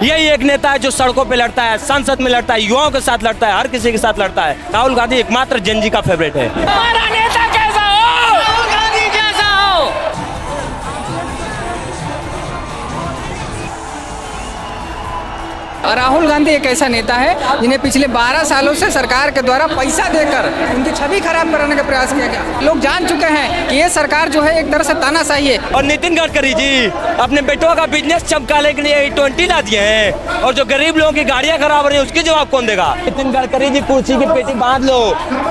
यही एक नेता है जो सड़कों पे लड़ता है, संसद में लड़ता है, युवाओं के साथ लड़ता है, हर किसी के साथ लड़ता है। राहुल गांधी एकमात्र जन जी का फेवरेट है। हमारा नेता कैसा हो, राहुल गांधी जैसा हो। राहुल गांधी एक ऐसा नेता है जिन्हें पिछले 12 सालों से सरकार के द्वारा पैसा देकर उनकी छवि खराब कराने का प्रयास किया गया। लोग जान चुके हैं कि ये सरकार जो है एक तरह से तानाशाही है। और नितिन गडकरी जी अपने बेटों का बिजनेस चमकाने के लिए E20 ला दिए हैं, और जो गरीब लोगों की गाड़ियां खराब हो रही है उसकी जवाब कौन देगा? नितिन गडकरी जी कुर्सी की पेटी बांध लो,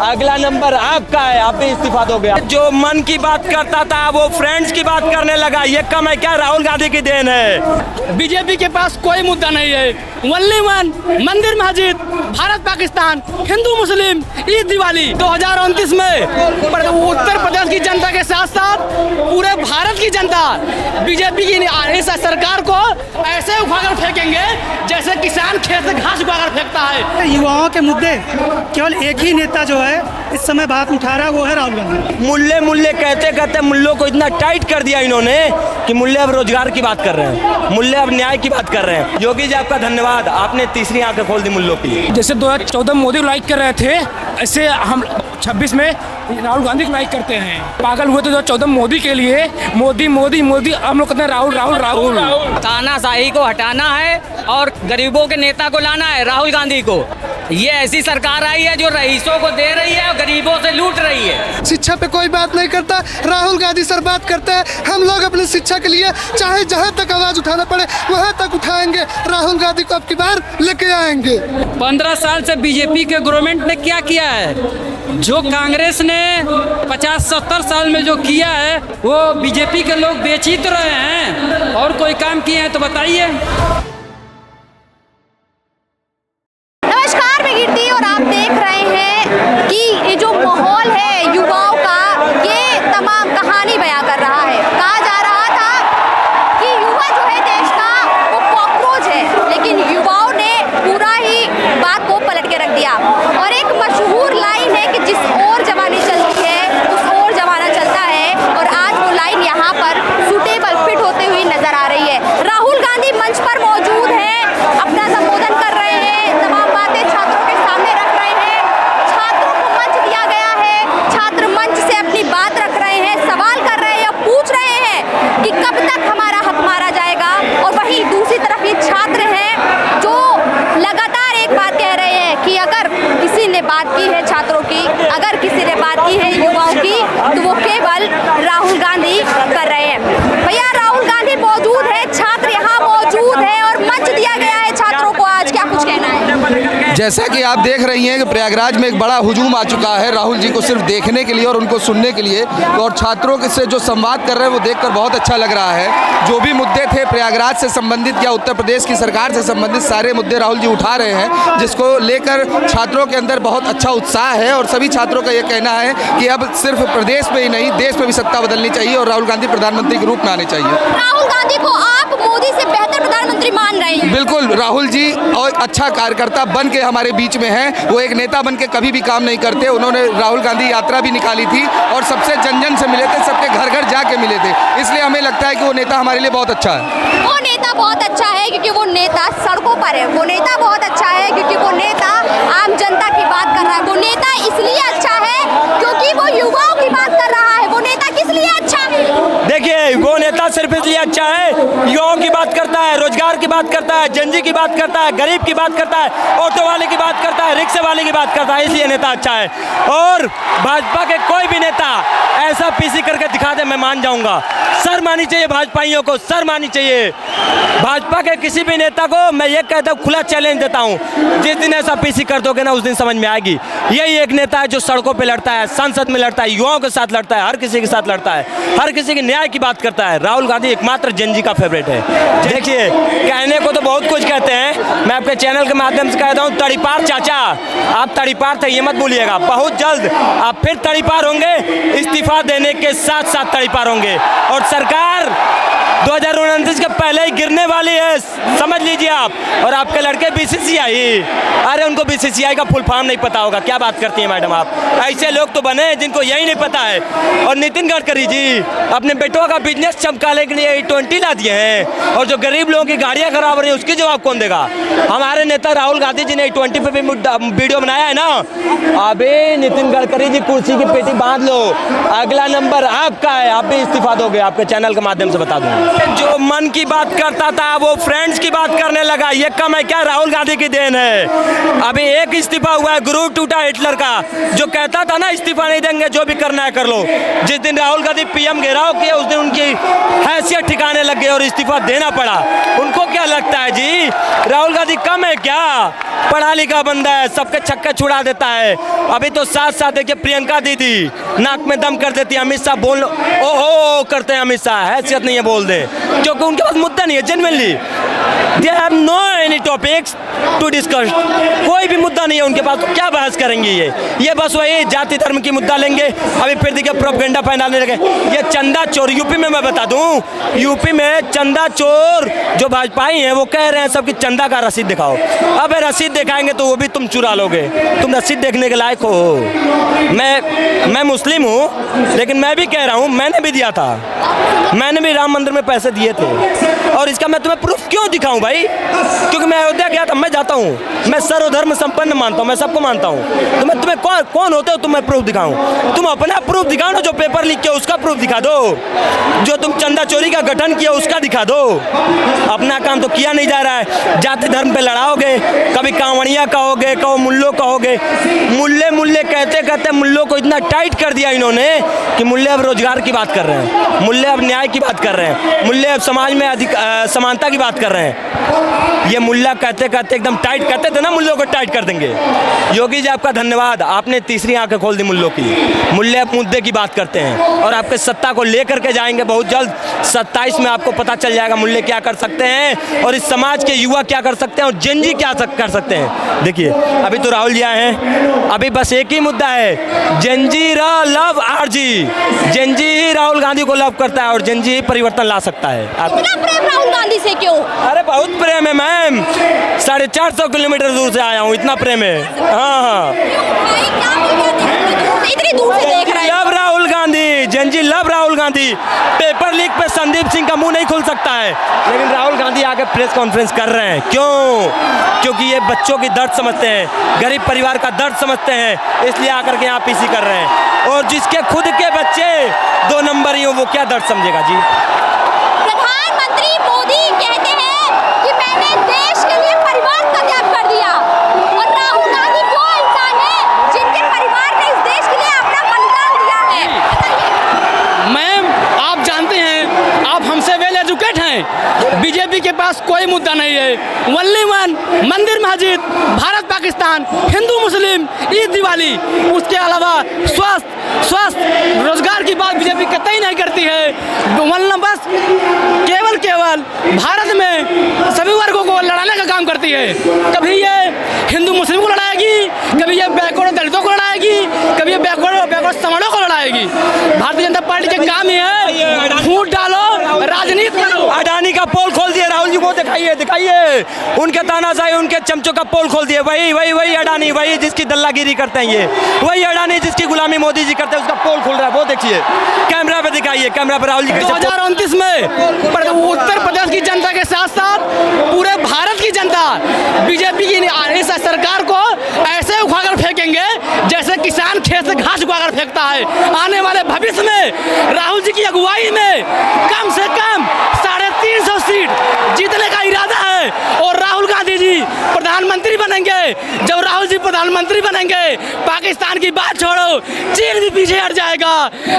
अगला नंबर आपका है, आप भी इस्तीफा दोगे। जो मन की बात करता था वो फ्रेंड्स की बात करने लगा, ये कम है क्या? राहुल गांधी की देन है। बीजेपी के पास कोई मुद्दा नहीं है, ओनली वन, मंदिर मस्जिद, भारत पाकिस्तान, हिंदू मुस्लिम, ईद दिवाली। 2029 में उत्तर प्रदेश की जनता के साथ साथ पूरे भारत की जनता बीजेपी की इस सरकार को ऐसे उखाड़ फेंकेंगे जैसे किसान खेत से घास उखाड़ फेंकता है। युवाओं के मुद्दे केवल एक ही नेता जो है इस समय बात उठा रहा है, वो है राहुल गांधी। मुल्ले मुल्ले कहते कहते मुल्लों को इतना टाइट कर दिया इन्होंने कि मुल्ले अब रोजगार की बात कर रहे हैं, मुल्ले अब न्याय की बात कर रहे हैं। योगी जी आपका धन्यवाद, आपने तीसरी आंखें खोल दी मुल्लों की। जैसे 2014 मोदी को लाइक कर रहे थे, ऐसे हम 26 में राहुल गांधी को लाइक करते हैं। पागल हुए थे 2014 मोदी के लिए, मोदी मोदी मोदी, हम लोग कहते हैं राहुल राहुल राहुल। तानाशाही को हटाना है और गरीबों के नेता को लाना है, राहुल गांधी को। ये ऐसी सरकार आई है जो रईसों को दे रही है और गरीबों से लूट रही है। शिक्षा पे कोई बात नहीं करता, राहुल गांधी सर बात करते हैं। हम लोग अपनी शिक्षा के लिए चाहे जहां तक आवाज उठाना पड़े वहां तक उठाएंगे, राहुल गांधी को अब की बार लेके आएंगे। 15 साल से बीजेपी के गवर्नमेंट ने क्या किया है? जो कांग्रेस ने 50-70 साल में जो किया है वो बीजेपी के लोग बेच ही तो रहे हैं, और कोई काम किए हैं तो बताइए। नमस्कार, मैं कीर्ति और आप देख रहे हैं कि ये जो माहौल है युवाओं का, ये तमाम कहानी बयां कर रहा है। कहा जा रहा था कि युवा जो है देश का वो कॉकरोच है, लेकिन युवाओं ने पूरा ही बात को पलट के रख दिया। और एक मशहूर लाइन है कि जिस ओर जवानी चलती है उस ओर जमाना चलता है, और आज वो लाइन यहाँ पर सूटेबल फिट होते हुए नजर आ रही है। राहुल गांधी मंच पर मौजूद है, अपना संबोधन कर रहे हैं, तमाम बातें छात्रों के सामने रख रहे हैं। छात्रों को मंच दिया गया है, छात्र मंच से अपनी बात रख रहे हैं, सवाल कर रहे हैं, पूछ रहे हैं कि कब तक हमारा हक मारा जाएगा। और वहीं दूसरी तरफ ये छात्र हैं जो लगातार एक बात कह रहे हैं कि अगर किसी ने बात की है छात्रों की, अगर किसी ने बात की है युवाओं की, तो वो केवल राहुल गांधी कर रहे हैं। भैया, राहुल गांधी मौजूद है, छात्र यहाँ मौजूद है और मंच दिया गया है छात्रों को, आज क्या कुछ कहना है? जैसा कि आप देख रही हैं कि प्रयागराज में एक बड़ा हुजूम आ चुका है राहुल जी को सिर्फ देखने के लिए और उनको सुनने के लिए, और छात्रों के से जो संवाद कर रहे हैं वो देखकर बहुत अच्छा लग रहा है। जो भी मुद्दे थे प्रयागराज से संबंधित या उत्तर प्रदेश की सरकार से संबंधित सारे मुद्दे राहुल जी उठा रहे हैं, जिसको लेकर छात्रों के अंदर बहुत अच्छा उत्साह है। और सभी छात्रों का ये कहना है कि अब सिर्फ प्रदेश में ही नहीं देश में भी सत्ता बदलनी चाहिए और राहुल गांधी प्रधानमंत्री के रूप में आने चाहिए। राहुल गांधी को आप मोदी से बेहतर प्रधानमंत्री मान रहे हैं? बिल्कुल, राहुल जी और अच्छा कार्यकर्ता बन के हमारे बीच में हैं। वो एक नेता बन के कभी भी काम नहीं करते। उन्होंने राहुल गांधी यात्रा भी निकाली थी और सबसे जन जन से मिले थे, सबके घर घर जाके मिले थे। इसलिए हमें लगता है कि वो नेता हमारे लिए बहुत अच्छा है। वो नेता बहुत अच्छा है क्योंकि वो नेता सड़कों पर है। वो नेता बहुत अच्छा है क्योंकि वो नेता आम जनता की बात कर रहा है। वो नेता इसलिए अच्छा है क्योंकि वो युवाओं की बात कर रहा है। वो नेता किस लिए अच्छा है? देखिए, वो नेता सिर्फ इसलिए अच्छा है, युवाओं की बात करता है, रोजगार की बात करता है, जनजी की बात करता है, गरीब की बात करता है, ऑटो वाले की बात करता है, रिक्शे वाले की बात करता है, इसलिए नेता अच्छा है। और भाजपा के कोई भी नेता ऐसा पीसी करके दिखा दे, मैं मान जाऊंगा। शर्म आनी चाहिए भाजपाइयों को, शर्म आनी चाहिए। भाजपा के किसी भी नेता को मैं ये कहता हूँ, खुला चैलेंज देता हूँ, जिस दिन ऐसा पीसी कर दोगे ना उस दिन समझ में आएगी। यही एक नेता है जो सड़कों पे लड़ता है, संसद में लड़ता है, युवाओं के साथ लड़ता है, हर किसी के साथ लड़ता है, हर किसी के न्याय की बात करता है। राहुल गांधी एकमात्र जन जी का फेवरेट है। देखिए, कहने को तो बहुत कुछ कहते हैं, मैं आपके चैनल के माध्यम से कहता हूँ, तड़ीपार चाचा, आप तड़ीपार थे ये मत भूलिएगा। बहुत जल्द आप फिर तड़ीपार होंगे, इस्तीफा देने के साथ साथ तड़ीपार होंगे। और सरकार 2029 के पहले ही गिरने वाली है, समझ लीजिए आप। और आपके लड़के बीसीसीआई, अरे उनको बीसीसीआई का फुल फॉर्म नहीं पता होगा। क्या बात करती हैं मैडम आप? ऐसे लोग तो बने हैं जिनको यही नहीं पता है। और नितिन गडकरी जी अपने बेटों का बिजनेस चमकाने के लिए E20 ला दिए हैं, और जो गरीब लोगों की गाड़ियां खराब हो रही है उसकी जवाब कौन देगा? हमारे नेता राहुल गांधी जी ने E20 पे भी वीडियो बनाया है ना। अबे नितिन गडकरी जी कुर्सी की पेटी बांध लो, अगला नंबर आपका है, आप भी इस्तीफा दोगे। आपके चैनल के माध्यम से बता दूं, जो मन की बात करता था वो फ्रेंड्स की बात करने लगा। ये कम है क्या? राहुल गांधी की देन है। अभी एक इस्तीफा हुआ है, गुरु टूटा हिटलर का, जो कहता था ना इस्तीफा नहीं देंगे, जो भी करना है कर लो। जिस दिन राहुल गांधी पीएम घेराव किया उस दिन उनकी हैसियत ठिकाने लग गई और इस्तीफा देना पड़ा। उनको क्या लगता है जी राहुल गांधी कम है क्या? पढ़ा लिखा बंदा है, सबके छक्के छुड़ा देता है। अभी तो साथ साथ देखिए प्रियंका दीदी नाक में दम कर देती है, अमित शाह बोल ओ करते हैं, अमित शाह हैसियत नहीं है बोल दे, क्योंकि उनके पास मुद्दा नहीं है। Genuinely they have no any topics to discuss, कोई भी मुद्दा नहीं है उनके पास, तो क्या बहस करेंगे ये बस वही जाति धर्म की मुद्दा लेंगे। अभी फिर देखिए प्रोपेगेंडा फैलाने लगे। ये चंदा चोर यूपी में, मैं बता दूं, यूपी में चंदा चोर जो भाजपाई हैं वो कह रहे हैं सबकी चंदा का रसीद दिखाओ। अब रसीद दिखाएंगे तो वो भी तुम चुरा लोगे, तुम रसीद देखने के लायक हो। मैं मुस्लिम हूँ, लेकिन मैं भी कह रहा हूँ मैंने भी दिया था, मैंने भी राम मंदिर में पैसे दिए थे, और इसका मैं तुम्हें प्रूफ क्यों दिखाऊं भाई? क्योंकि मैं अयोध्या गया था, मैं जाता हूँ, मैं सर्वधर्म संपन्न मानता हूँ, मैं सबको मानता हूँ। तो मैं तुम्हें कौन होते हो तुम्हें प्रूफ दिखाऊं? तुम अपना प्रूफ दिखाओ ना, जो पेपर लीक किया उसका प्रूफ दिखा दो, जो तुम चंदा चोरी का गठन किया उसका दिखा दो। अपना काम तो किया नहीं जा रहा है, जाति धर्म पे लड़ाओगे, कभी कांवड़िया कहोगे, कहो मुल्लो कहोगे। मुल्ले कहते कहते मुल्लों को इतना टाइट कर दिया इन्होंने कि मुल्ले अब रोजगार की बात कर रहे हैं, मुल्ले अब न्याय की बात कर रहे हैं, मुल्ले अब समाज में अधिक समानता की बात कर रहे हैं। ये मुल्ला कहते कहते एकदम टाइट कहते थे ना, मुल्लों को टाइट कर देंगे। योगी जी आपका धन्यवाद, आपने तीसरी आंखें खोल दी मुल्लों की। मुल्ले अब मुद्दे की बात करते हैं और आपके सत्ता को लेकर के जाएंगे बहुत जल्द। 27 में आपको पता चल जाएगा मुल्ले क्या कर सकते हैं और इस समाज के युवा क्या कर सकते हैं और जेनजी क्या कर सकते हैं। देखिए अभी तो राहुल जी आए हैं, अभी बस एक ही मुद्दा है, जेनजी लव आरजी। जेनजी ही राहुल गांधी को लव करता है और जेनजी ही परिवर्तन ला सकता है। इतना प्रेम राहुल गांधी से क्यों? अरे बहुत प्रेम है मैम, 450 किलोमीटर दूर से आया हूँ, इतना प्रेम है। हाँ इतनी दूर से देख रहे हैं। Love Rahul Gandhi, Gen Z love Rahul Gandhi. Paper leak पे संदीप सिंह का मुंह नहीं खुल सकता है, लेकिन राहुल गांधी आके प्रेस कॉन्फ्रेंस कर रहे हैं। क्यों? क्योंकि ये बच्चों की दर्द समझते हैं, गरीब परिवार का दर्द समझते हैं, इसलिए आकर के यहाँ पीसी कर रहे हैं। और जिसके खुद के बच्चे 2 नंबर ही हो वो क्या दर्द समझेगा जी? प्रधानमंत्री मोदी कहते हैं कि मैंने देश के लिए परिवार का त्याग कर दिया, और राहुल गांधी वो इंसान है जिनके परिवार ने इस देश के लिए अपना बलिदान दिया है। मैम आप जानते हैं, आप हमसे वेल एजुकेट हैं, बीजेपी के पास कोई मुद्दा नहीं है। वनली वन, मंदिर मस्जिद, भारत पाकिस्तान, हिंदू मुस्लिम, ईद दिवाली, उसके अलावा स्वास्थ्य रोजगार की बात बीजेपी कतई नहीं करती है। बस केवल भारत में सभी वर्गों को लड़ाने का काम करती है। कभी ये हिंदू मुस्लिम को लड़ाएगी, कभी ये बैकवर्ड दलितों को लड़ाएगी, कभी ये बैकवर्ड समाजों को लड़ाएगी। भारतीय जनता पार्टी के काम ही है फूट डालो, राजनीति करो। अडानी का पोल खोल दिया राहुल जी को, दिखाइए उनके तानाशाही, उनके चमचों का पोल खोल दिए। वही अडानी, वही जिसकी दल्लागिरी करते हैं ये, वही अडानी जिसकी गुलामी मोदी जी करते हैं, उसका पोल खुल रहा है। वो देखिए कैमरा पे दिखाइए, कैमरा पे राहुल जी। 2029 में उत्तर प्रदेश की जनता के साथ साथ पूरे भारत की जनता बीजेपी की इस सरकार को ऐसे उखाड़ फेंकेंगे जैसे किसान खेत से घास उखाड़ फेंकता है। आने वाले भविष्य में राहुल जी की अगुवाई में कम से कम 350 सीट जीतने का इरादा है, और राहुल गांधी जी प्रधानमंत्री बनेंगे। जब राहुल जी प्रधानमंत्री बनेंगे, पाकिस्तान की बात छोड़ो, चीन भी पीछे हट जाएगा।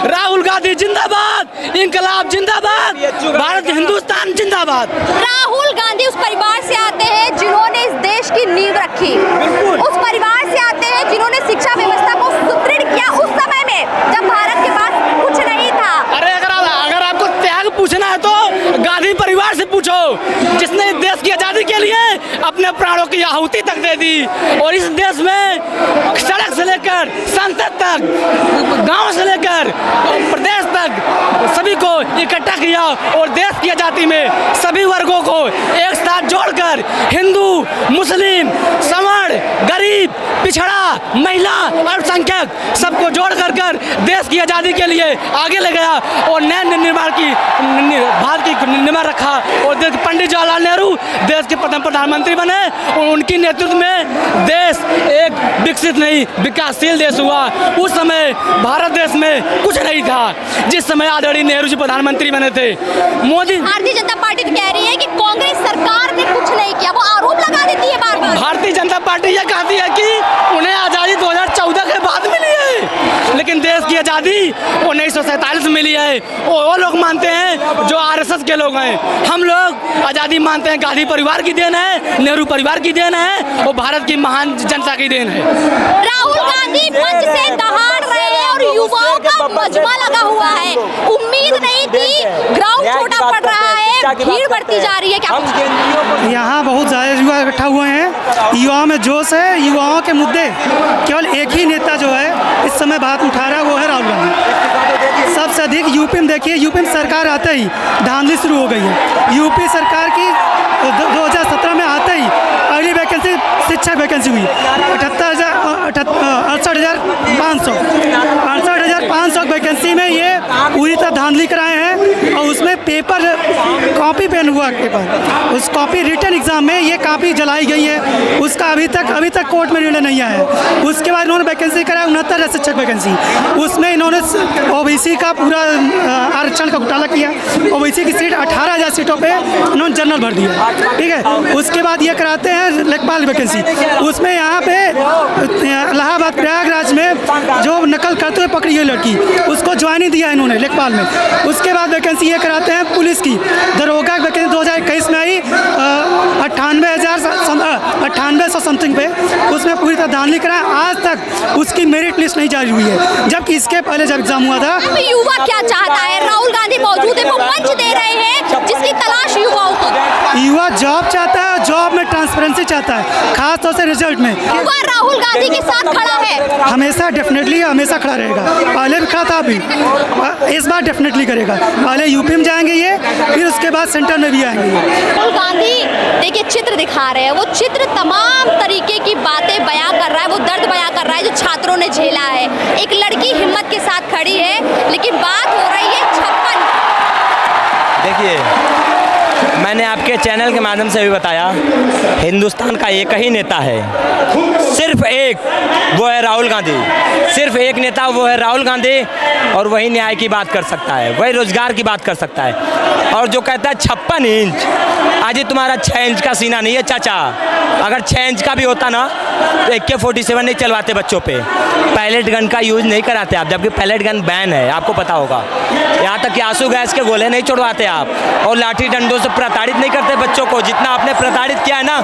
राहुल गांधी जिंदाबाद, इंकलाब जिंदाबाद, भारत हिंदुस्तान जिंदाबाद। राहुल गांधी उस परिवार से आते हैं जिन्होंने इस देश की नींव रखी, उस परिवार से आते हैं जिन्होंने शिक्षा व्यवस्था को सुदृढ़ किया उस समय में जब भारत के पास कुछ नहीं था। अरे अगर आपको त्याग पूछना है तो गांधी परिवार से पूछो, जिसने देश की आजादी के लिए अपने प्राणों की आहुति तक दे दी। और इस देश में सड़क से लेकर संसद तक, गांव से लेकर प्रदेश तक सभी को इकट्ठा किया और देश की आज़ादी में सभी वर्गों को एक साथ जोड़कर हिंदू, मुस्लिम, सवर्ण, गरीब, पिछड़ा, महिला, अल्पसंख्यक सबको जोड़ कर देश की आज़ादी के लिए आगे ले गया और नए निर्माण की भारत की निर्माण रखा। और पंडित जवाहरलाल नेहरू देश के प्रथम प्रधानमंत्री बने और उनकी नेतृत्व में देश एक विकसित नहीं विकासशील देश हुआ। उस समय भारत देश में कुछ नहीं था जिस समय आदरणीय नेहरू जी प्रधानमंत्री बने थे। मोदी भारतीय जनता पार्टी तो कह रही है कि कांग्रेस सरकार ने कुछ नहीं किया, वो आरोप लगा देती है बार बार। भारतीय जनता पार्टी यह कहती है कि उन्हें आज़ादी 2014 के बाद मिली है, लेकिन देश की आज़ादी 1947 में मिली है। वो लोग मानते हैं जो आरएसएस के लोग हैं। हम लोग आज़ादी मानते हैं गांधी परिवार की देन है, नेहरू परिवार की देन है और भारत की महान जनता की देन है। राहुल गांधी मंच से दहाड़ रहे हैं और युवाओं का मजमा लगा हुआ है। उम्मीद नहीं थी, ग्राउंड छोटा पड़ रहा है, भीड़ बढ़ती जा रही है। क्या यहाँ बहुत ज़्यादा युवा इकट्ठा हुए हैं, युवाओं में जोश है। युवाओं के मुद्दे केवल एक ही नेता जो है इस समय बात उठा रहा है, वो है राहुल गांधी। सबसे अधिक यूपी में देखिए, यूपी में सरकार आते ही धांधली शुरू हो गई है। यूपी सरकार की 2017 में आते ही पहली वैकेंसी शिक्षक वैकेंसी हुई 68,500 वैकेंसी में ये पूरी तरह धांधली कराए हैं। और उसमें पेपर कॉपी पेन हुआ पेपर, उस कॉपी रिटर्न एग्जाम में ये कॉपी जलाई गई है। उसका अभी तक कोर्ट में निर्णय नहीं आया है। उसके बाद इन्होंने वैकेंसी कराया 69 शिक्षक वैकेंसी, उसमें इन्होंने ओबीसी का पूरा आरक्षण का घोटाला किया। ओबीसी की सीट 18,000 सीटों पे इन्होंने जनरल भर दिया, ठीक है। उसके बाद ये कराते हैं लेखपाल वैकेंसी, उसमें यहाँ पे इलाहाबाद प्रयागराज में जो नकल करते हुए पकड़ी हुई लड़की, उसको ज्वाइनिंग दिया इन्होंने लेखपाल में। उसके बाद वैकेंसी ये कराते हैं पुलिस की, दरोगा वैकेंसी 2021 में आई 98,100 समथिंग पे, उसमें पूरी तरह धांधली कराया। आज तक उसकी मेरिट लिस्ट नहीं जारी हुई है, जबकि इसके पहले जब एग्जाम हुआ था। युवा क्या चाहता है? राहुल गांधी मौजूद है, वो मंच दे रहे हैं जिसकी तलाश युवाओं को। युवा जॉब चाहता है, जॉब में ट्रांसपेरेंसी चाहता है, खास तौर से रिजल्ट में। युवा राहुल गांधी के साथ खड़ा है, हमेशा डेफिनेटली हमेशा खड़ा रहेगा। पहले भी खड़ा था, अभी इस बार डेफिनेटली करेगा। पहले यूपी में जाएंगे ये, फिर उसके बाद सेंटर में भी आएंगे। राहुल गांधी देखिए चित्र दिखा रहे हैं, वो चित्र तमाम तरीके की बातें बयां कर रहा है, वो दर्द बयां कर रहा है जो छात्रों ने झेला है। एक लड़की हिम्मत के साथ खड़ी है, लेकिन बात हो रही है 56। देखिए, मैंने आपके चैनल के माध्यम से भी बताया, हिंदुस्तान का एक ही नेता है, सिर्फ एक, वो है राहुल गांधी। सिर्फ एक नेता, वो है राहुल गांधी, और वही न्याय की बात कर सकता है, वही रोजगार की बात कर सकता है। और जो कहता है 56 इंच, आज ही तुम्हारा 6 इंच का सीना नहीं है चाचा। अगर 6 इंच का भी होता ना तो AK-47 नहीं चलवाते बच्चों पे, पैलेट गन का यूज़ नहीं कराते आप, जबकि पैलेट गन बैन है, आपको पता होगा। यहाँ तक कि आंसू गैस के गोले नहीं छोड़वाते आप, और लाठी डंडों से प्रताड़ित नहीं करते बच्चों को। जितना आपने प्रताड़ित किया है ना,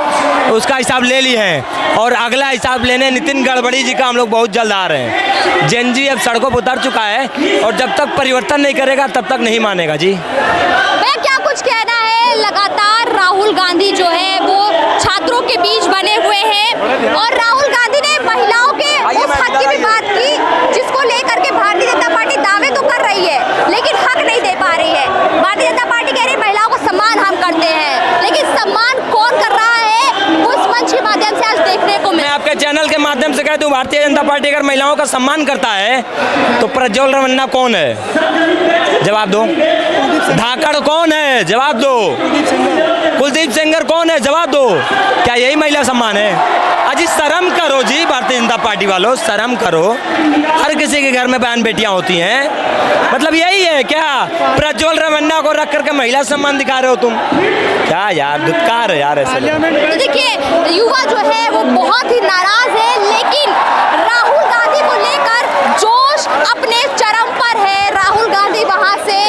उसका हिसाब ले लिए हैं, और अगला हिसाब लेने नितिन गडकरी जी का हम लोग बहुत जल्द आ रहे हैं। जेन जी अब सड़कों पर उतर चुका है, और जब तक परिवर्तन नहीं करेगा तब तक नहीं मानेगा जी। मैं क्या कुछ कहना है, लगातार राहुल गांधी जो है वो छात्रों के बीच बने हुए हैं, और राहुल गांधी ने महिलाओं के उस हक की भी बात की जिसको लेकर के भारतीय जनता पार्टी दावे तो कर रही है, लेकिन हक नहीं दे पा रही है। भारतीय जनता पार्टी कह रही है महिलाओं को सम्मान हम करते हैं, लेकिन सम्मान कौन कर रहा है वो इस मंच के माध्यम से आज देखने को मैं आपके चैनल के माध्यम से कहता हूँ, भारतीय जनता पार्टी अगर महिलाओं का सम्मान करता है तो प्रज्वल रमन्ना कौन है? जवाब दो। धाकड़ कौन है? जवाब दो। कुलदीप सेंगर कौन है? जवाब दो। क्या यही महिला सम्मान है? अजी शर्म करो जी, भारतीय जनता पार्टी वालों, शर्म करो। हर किसी के घर में बहन बेटियां होती हैं, मतलब यही है क्या? प्रज्वल रमन्ना को रख करके महिला सम्मान दिखा रहे हो तुम? क्या यार, धिक्कार है यार ऐसे। तो देखिए, युवा जो है वो बहुत ही नाराज है, लेकिन राहुल गांधी को लेकर जोश अपने चरम पर है। राहुल गांधी वहां से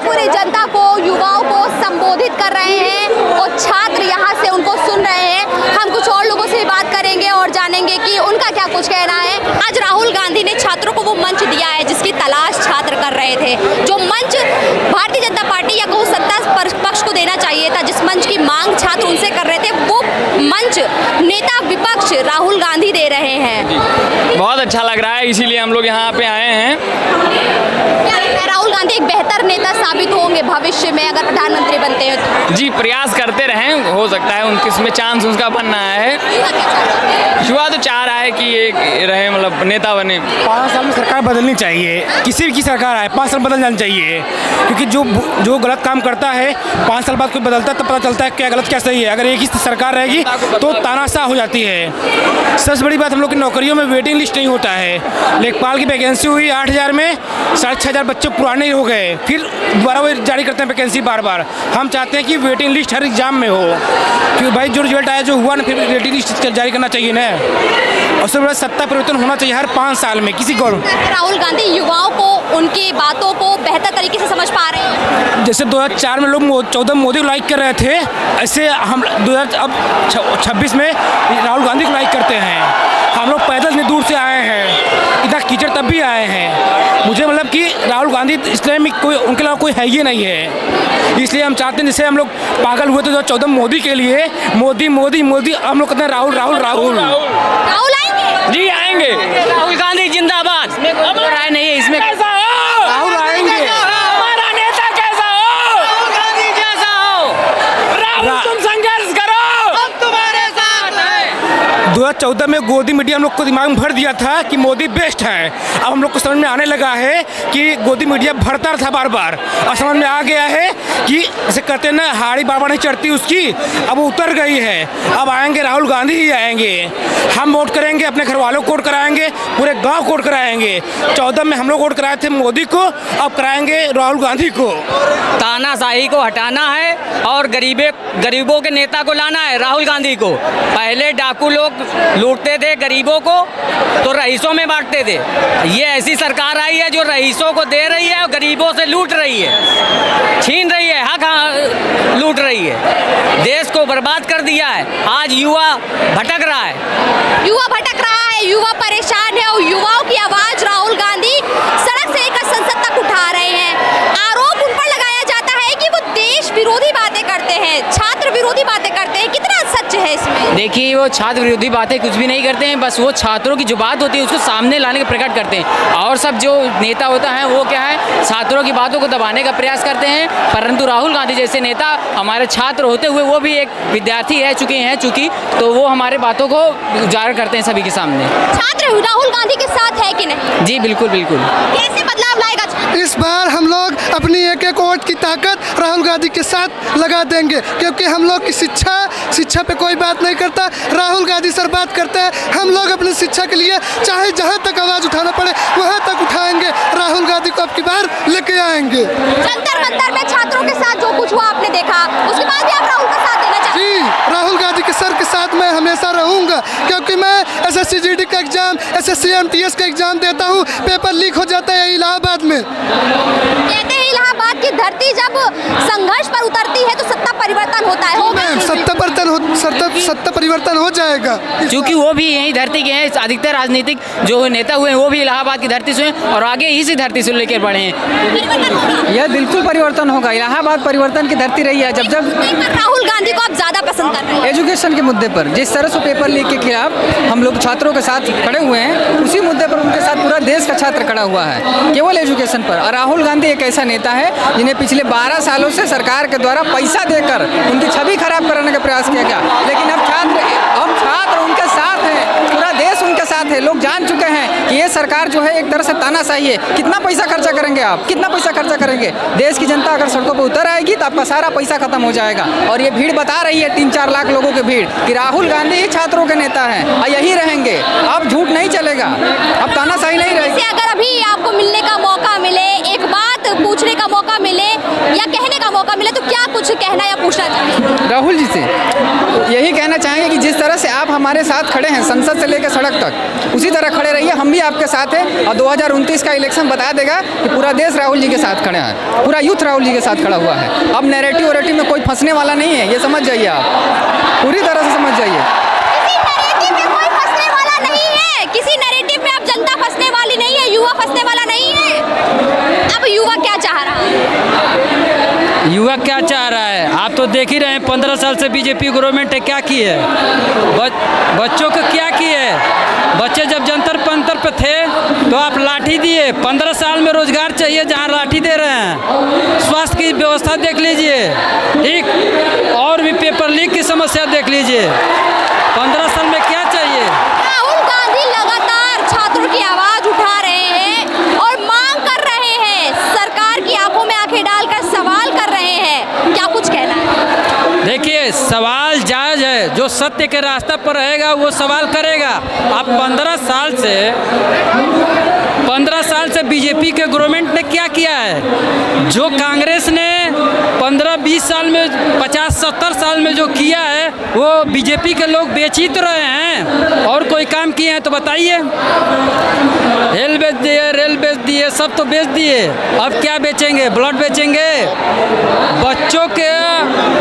पूरी जनता को, युवाओं को संबोधित कर रहे हैं, और छात्र यहाँ से उनको सुन रहे हैं। हम कुछ और लोगों से बात करेंगे और जानेंगे कि उनका क्या कुछ कहना है। आज राहुल गांधी ने छात्रों को वो मंच दिया है जिसकी तलाश छात्र कर रहे थे, जो मंच भारतीय जनता पार्टी या कहूँ सत्ता पक्ष को देना चाहिए था, जिस मंच की मांग छात्र उनसे कर रहे थे, वो आदेश राहुल गांधी दे रहे हैं। बहुत अच्छा लग रहा है, इसीलिए हम लोग यहाँ पे आए हैं। क्या लगता है राहुल गांधी एक बेहतर नेता साबित होंगे भविष्य में अगर प्रधानमंत्री बनते हैं तो? जी, प्रयास करते रहें, हो सकता है 29 में चांस उसका बनना है। युवा क्या चाहते हैं? युवा तो चाह रहा है कि ये रहे, मतलब नेता बने। 5 साल में सरकार बदलनी चाहिए, किसी भी की सरकार आए 5 साल बदल जानी चाहिए, क्योंकि जो गलत काम करता है 5 साल बाद कोई बदलता है तब पता चलता है क्या गलत क्या सही है। अगर एक ही सरकार रहेगी तो तानाशाह हो जाती है। सबसे बड़ी बात, हम लोग की नौकरियों में वेटिंग लिस्ट नहीं होता है। लेखपाल की वैकेंसी हुई 8000 में 6500 बच्चे पुराने हो गए, फिर दोबारा वो जारी करते हैं वैकेंसी बार बार। हम चाहते हैं कि वेटिंग लिस्ट हर एग्जाम में हो, क्योंकि भाई जो रिजल्ट आया जो हुआ ना, फिर वेटिंग लिस्ट जारी करना चाहिए ना। और सबसे बड़ा सत्ता परिवर्तन होना चाहिए हर 5 साल में किसी को। राहुल गांधी युवाओं को उनकी बातों को बेहतर तरीके से समझ पा रहे हैं। जैसे 2004 में लोग 14 मोदी को लाइक कर रहे थे, ऐसे हम 2026 में राहुल गांधी को लाइक करते हैं। हम लोग पैदल इतनी दूर से आए हैं, इतना कीचड़ तब भी आए हैं। मुझे मतलब कि राहुल गांधी इस्लामिक कोई उनके अलावा कोई है ही नहीं है, इसलिए हम चाहते हैं जैसे हम लोग पागल हुए थे 2014 मोदी के लिए, मोदी मोदी मोदी, हम लोग कहते हैं राहुल राहुल राहुल। राहुल आएंगे? जी आएंगे, राहुल गांधी जिंदाबाद। इसमें कोई राय नहीं है, इसमें राहुल आएंगे। हमारा नेता कैसा हो, राहुल गांधी जैसा हो। राहुल तुम संघर्ष करो, हम तुम्हारे साथ हैं। 2014 में गोदी मीडिया हम लोग को दिमाग में भर दिया था कि मोदी बेस्ट है। अब हम लोग को समझ में आने लगा है कि गोदी मीडिया भरता था बार बार, और समझ में आ गया है कि जैसे कहते हैं ना हाड़ी बार बार नहीं चढ़ती उसकी, अब वो उतर गई है। अब आएंगे राहुल गांधी ही आएंगे। हम वोट करेंगे, अपने घर वालों को वोट कराएंगे, पूरे गांव को वोट कराएंगे। 14 में हम लोग वोट कराए थे मोदी को, अब कराएंगे राहुल गांधी को। तानाशाही को हटाना है और गरीबों के नेता को लाना है, राहुल गांधी को। पहले डाकू लोग लूटते थे गरीबों को तो रईसों में बांटते थे। ये ऐसी सरकार आई है जो रईसों को दे रही है और गरीबों से लूट रही है, छीन रही है, हक लूट रही है, देश को बर्बाद कर दिया है। आज युवा भटक रहा है, युवा भटक रहा है, युवा परेशान है, और युवाओं की आवाज राहुल गांधी सड़क से लेकर संसद तक उठा रहे हैं। आरोप उन पर लगाया जाता है कि वो देश विरोधी बातें करते हैं, छात्र विरोधी बातें करते हैं। कितना सच है इसमें? देखिए, वो छात्र विरोधी बातें कुछ भी नहीं करते हैं, बस वो छात्रों की जो बात होती है उसको सामने लाने का प्रकट करते हैं। और सब जो नेता होता है वो क्या है, छात्रों की बातों को दबाने का प्रयास करते हैं। परंतु राहुल गांधी जैसे नेता हमारे छात्र होते हुए वो भी एक विद्यार्थी रह चुके हैं चूँकि, तो वो हमारे बातों को उजागर करते हैं सभी के सामने। छात्र राहुल गांधी के साथ है कि नहीं? जी बिल्कुल बिल्कुल। कैसे बदलाव लाएगा छात्र? इस बार हम लोग अपनी एक एक वोट की ताकत राहुल गांधी के साथ लगा देंगे, क्योंकि हम लोग की शिक्षा पे कोई बात नहीं करता, राहुल गांधी सर बात करते हैं। हम लोग अपनी शिक्षा के लिए चाहे जहां तक आवाज़ उठाना पड़े वहां तक उठाएंगे, राहुल गांधी को अब की बार लेके आएंगे। जंतर मंतर में छात्रों के साथ जो कुछ हुआ आपने देखा, उसके बाद भी आप राहुल का साथ देना चाहते हैं? जी, राहुल गांधी के सर के साथ मैं हमेशा रहूंगा, क्योंकि मैं SSC GD का एग्जाम, SSC MTS का एग्जाम देता हूँ, पेपर लीक हो जाता है इलाहाबाद में। कहते हैं इलाहाबाद की धरती जब संघर्ष पर उतरती है तो सत्ता परिवर्तन होता है। होगा मैम, सत्ता परिवर्तन हो जाएगा, क्योंकि वो भी यही धरती के हैं। अधिकतर राजनीतिक जो नेता हुए हैं वो भी इलाहाबाद की धरती से हैं और आगे इसी धरती से लेकर बढ़े हैं। परिवर्तन होगा। यह बिल्कुल परिवर्तन होगा। इलाहाबाद परिवर्तन की धरती रही है। जब राहुल गांधी को आप ज्यादा पसंद कर रहे हैं? एजुकेशन के मुद्दे पर जिस तरह से पेपर लीक के खिलाफ हम लोग छात्रों के साथ खड़े हुए हैं, उसी मुद्दे पर उनके साथ पूरा देश का छात्र खड़ा हुआ है, केवल एजुकेशन पर। और राहुल गांधी एक ऐसा नेता है जिन्हें पिछले 12 सालों से सरकार के द्वारा पैसा देकर उनकी छवि खराब कराने का प्रयास किया गया, लेकिन अब छात्र उनके साथ हैं, पूरा देश उनके साथ है। लोग जान चुके हैं कि ये सरकार जो है एक तरह से तानाशाही है। कितना पैसा खर्चा करेंगे आप, कितना पैसा खर्चा करेंगे? देश की जनता अगर सड़कों पर उतर आएगी तो आपका सारा पैसा खत्म हो जाएगा। और ये भीड़ बता रही है 3-4 लाख लोगों की भीड़ कि राहुल गांधी ही छात्रों के नेता हैं और यही रहेंगे। अब झूठ नहीं चलेगा, अब तानाशाही नहीं रहेगी। अगर अभी आपको मिलने का मौका मिले, एक बात पूछने का मौका मिले या कहने का मौका मिले, तो क्या कुछ कहना या पूछना चाहेंगे? राहुल जी से यही कहना चाहेंगे कि जिस तरह से आप हमारे साथ खड़े हैं संसद से लेकर सड़क तक, उसी तरह खड़े रहिए। हम भी आपके साथ हैं और 2029 का इलेक्शन बता देगा कि पूरा देश राहुल जी के साथ खड़ा है, पूरा यूथ राहुल जी के साथ खड़ा हुआ है। अब नैरेटिव में कोई फंसने वाला नहीं है, ये समझ जाइए, आप पूरी तरह से समझ जाइए। किसी नैरेटिव में कोई फंसने वाला नहीं है, किसी नैरेटिव में अब जनता फंसने वाली नहीं है, युवा फंसने वाला नहीं है। अब युवा क्या चाह रहा है? युवा क्या चाह रहा है? आप आप तो देख ही रहे हैं 15 साल से बीजेपी गवर्नमेंट ने क्या की है, बच्चों को क्या की है। बच्चे जब जंतर पंतर पे थे तो आप लाठी दिए, 15 साल में रोजगार चाहिए जहाँ लाठी दे रहे हैं। स्वास्थ्य की व्यवस्था देख लीजिए, ठीक, और भी पेपर लीक की समस्या देख लीजिए। 15 साल में क्या चाहिए। राहुल गांधी लगातार छात्रों की आवाज उठा रहे हैं और मांग कर रहे हैं, सरकार की आंखों में आंखें डालकर सवाल कर रहे हैं। क्या कुछ कहना है? देखिए, सवाल जायज़ है, जो सत्य के रास्ते पर रहेगा वो सवाल करेगा। आप 15 साल से बीजेपी के गवर्नमेंट ने क्या किया है, जो कांग्रेस ने 15-20 साल में 50-70 साल में जो किया है वो बीजेपी के लोग बेच ही तो रहे हैं। और कोई काम किए हैं तो बताइए। रेल बेच दिए, रेल बेच दिए, सब तो बेच दिए, अब क्या बेचेंगे, ब्लड बेचेंगे। बच्चों के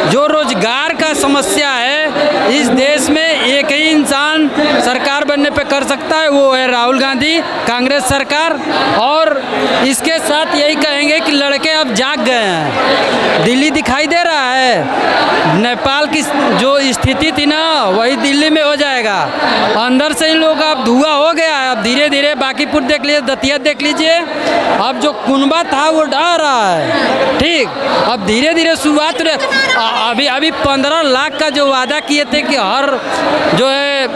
जो रोजगार का समस्या है इस देश में एक ही इंसान सरकार बनने पे कर सकता है, वो है राहुल गांधी, कांग्रेस सरकार। और इसके साथ यही कहेंगे कि लड़के अब जाग गए हैं, दिल्ली दिखाई दे रहा है, नेपाल की जो स्थिति थी ना वही दिल्ली में हो जाएगा। अंदर से ही लोग अब धुआं हो गया है। अब धीरे धीरे बांकीपुर देख लीजिए, दतिया देख लीजिए, अब जो कुनबा था वो डर रहा है, ठीक। अब धीरे धीरे शुरुआत अभी 15 लाख का जो वादा किए थे कि हर जो है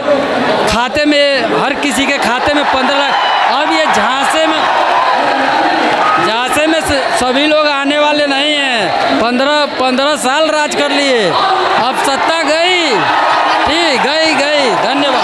खाते में, हर किसी के खाते में 15 लाख, अब ये झांसे में सभी लोग आने वाले नहीं हैं। 15 साल राज कर लिए, अब सत्ता गई, ठीक, गई। धन्यवाद।